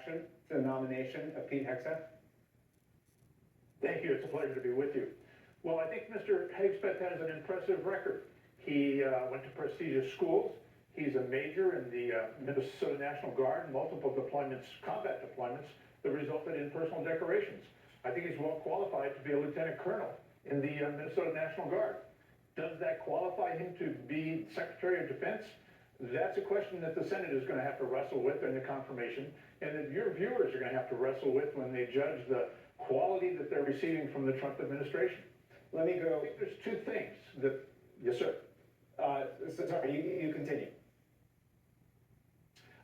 reaction to the nomination of Pete Hegseth? Thank you. It's a pleasure to be with you. Well, I think Mr. Hegseth has an impressive record. He went to prestigious schools. He's a major in the Minnesota National Guard, multiple deployments, combat deployments that resulted in personal decorations. I think he's well qualified to be a lieutenant colonel in the Minnesota National Guard. Does that qualify him to be Secretary of Defense? That's a question that the Senate is going to have to wrestle with in the confirmation, and that your viewers are going to have to wrestle with when they judge the quality that they're receiving from the Trump administration. Let me go. I think there's two things that, yes, sir. Sorry, you continue.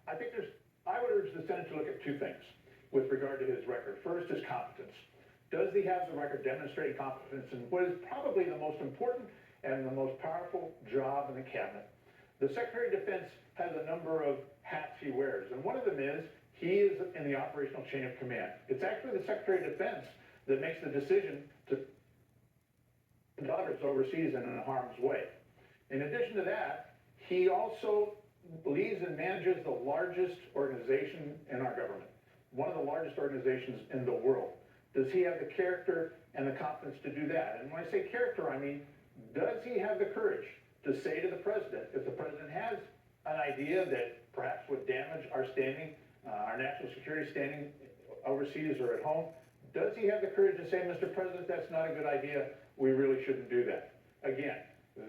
I would urge the Senate to look at two things with regard to his record. First is competence. Does he have the record demonstrating competence in what is probably the most important and the most powerful job in the cabinet? The Secretary of Defense has a number of hats he wears, and one of them is he is in the operational chain of command. It's actually the Secretary of Defense that makes the decision to others overseas and in harm's way. In addition to that, he also leads and manages the largest organization in our government, one of the largest organizations in the world. Does he have the character and the competence to do that? And when I say character, I mean, does he have the courage to say to the president, if the president has an idea that perhaps would damage our standing, our national security standing overseas or at home, does he have the courage to say, Mr. President, that's not a good idea, we really shouldn't do that? Again,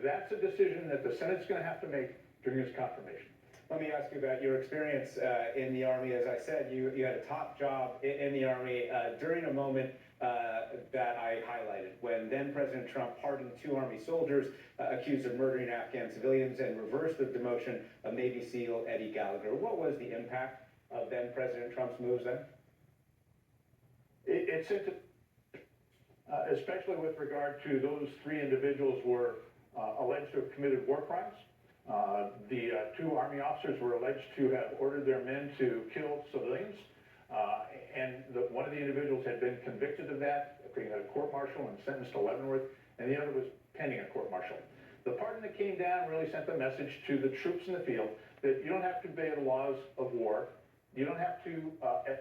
that's a decision that the Senate's going to have to make during his confirmation. Let me ask you about your experience in the Army. As I said, you had a top job in the Army during a moment that I highlighted, when then President Trump pardoned 2 Army soldiers accused of murdering Afghan civilians and reversed the demotion of Navy SEAL Eddie Gallagher. What was the impact of then President Trump's moves then? It sent, especially with regard to those 3 individuals who were alleged to have committed war crimes. The 2 Army officers were alleged to have ordered their men to kill civilians, and one of the individuals had been convicted of that, being at a court-martial and sentenced to Leavenworth, and the other was pending a court-martial. The pardon that came down really sent the message to the troops in the field that you don't have to obey the laws of war, you don't have to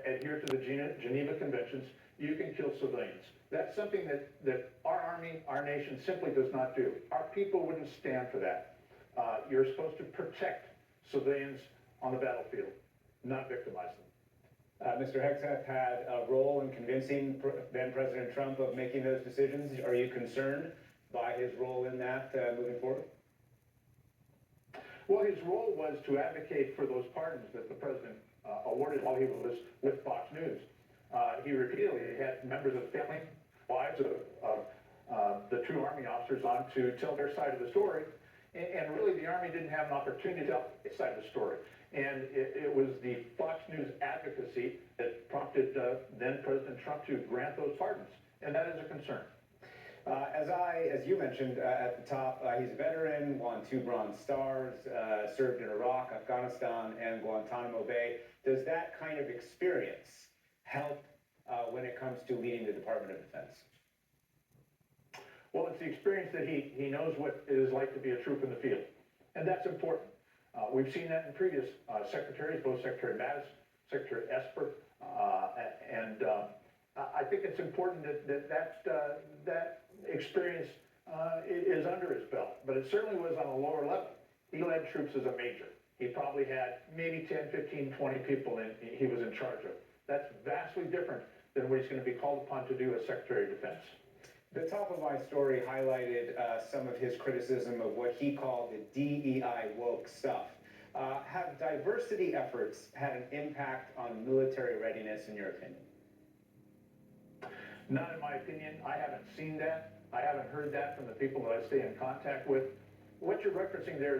adhere to the Geneva Conventions, you can kill civilians. That's something that our Army, our nation simply does not do. Our people wouldn't stand for that. You're supposed to protect civilians on the battlefield, not victimize them. Mr. Hegseth had a role in convincing then President Trump of making those decisions. Are you concerned by his role in that moving forward? Well, his role was to advocate for those pardons that the president awarded while he was with Fox News. He repeatedly had members of the family, wives of the 2 Army officers on to tell their side of the story. And really, the Army didn't have an opportunity to tell its side of the story. And it was the Fox News advocacy that prompted then President Trump to grant those pardons. And that is a concern. As you mentioned at the top, he's a veteran, won 2 Bronze Stars, served in Iraq, Afghanistan, and Guantanamo Bay. Does that kind of experience help when it comes to leading the Department of Defense? Well, it's the experience that he knows what it is like to be a troop in the field. And that's important. We've seen that in previous secretaries, both Secretary Mattis, Secretary Esper, and I think it's important that experience is under his belt. But it certainly was on a lower level. He led troops as a major. He probably had maybe 10, 15, 20 people he was in charge of. That's vastly different than what he's going to be called upon to do as Secretary of Defense. The top of my story highlighted some of his criticism of what he called the DEI woke stuff. Have diversity efforts had an impact on military readiness, in your opinion? Not in my opinion. I haven't seen that. I haven't heard that from the people that I stay in contact with. What you're referencing there is